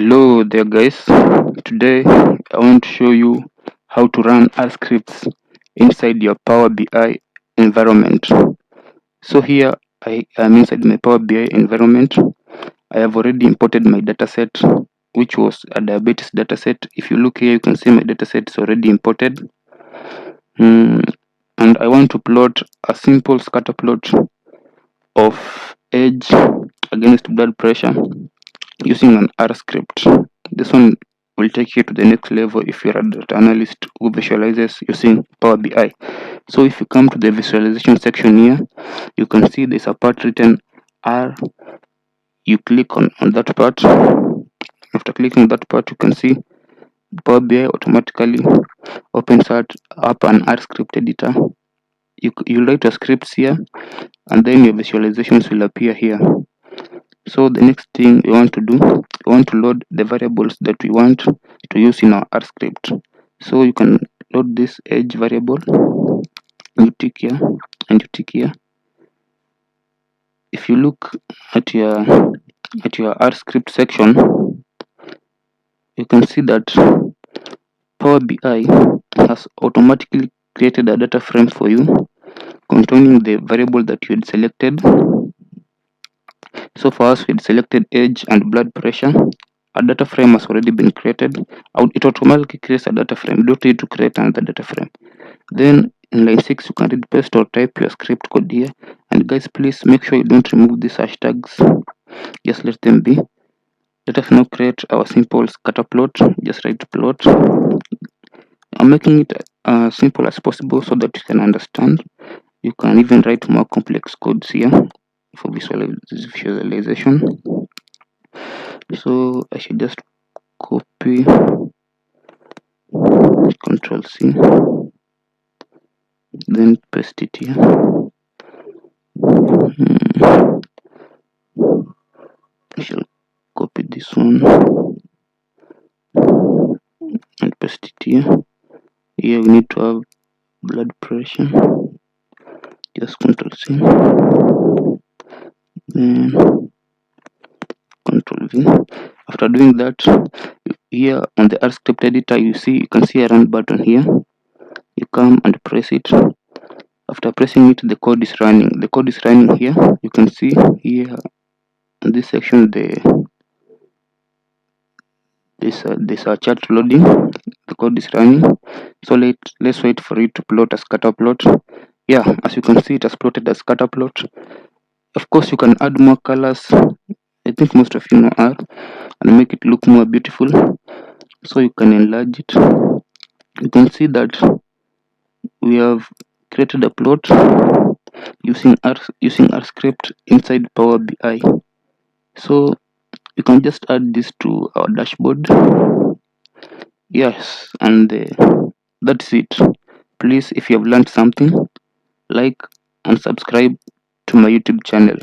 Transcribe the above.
Hello there guys. Today I want to show you how to run R scripts inside your Power BI environment. So here I am inside my Power BI environment. I have already imported my dataset, which was a diabetes dataset. If you look here, you can see my dataset is already imported. And I want to plot a simple scatter plot of age against blood pressure using an R script. This one will take you to the next level if you're a data analyst who visualizes using Power BI. So if you come to the visualization section here, you can see there's a part written R. You click on that part. After clicking that part, you can see Power BI automatically opens up an R script editor. You write your scripts here, and then your visualizations will appear here. So the next thing we want to do, we want to load the variables that we want to use in our R script. So you can load this age variable. You tick here and you tick here. If you look at your R script section, you can see that Power BI has automatically created a data frame for you containing the variable that you had selected. So for us, we had selected age and blood pressure. A data frame has already been created. It automatically creates a data frame. You don't need to create another data frame. Then in line 6, you can read, paste or type your script code here. And guys, please make sure you don't remove these hashtags. Just let them be. Let us now create our simple scatter plot. Just write plot. I'm making it as simple as possible so that you can understand. You can even write more complex codes here for visualization. So I should just copy, Control C, then paste it here. I shall copy this one and paste it here. Here we need to have blood pressure. Just Control C, then Control V. After doing that, here on the R script editor, you can see a run button here. You come and press it. After pressing it, the code is running. The code is running here. You can see here in this section there's a chart loading. The code is running. So let's wait for it to plot a scatter plot. Yeah, as you can see, it has plotted a scatter plot. Of course, you can add more colors. I think most of you know R, and make it look more beautiful. So you can enlarge it. You can see that we have created a plot using R script inside Power BI. So you can just add this to our dashboard. Yes, and that's it. Please, if you have learned something, like and subscribe to my YouTube channel.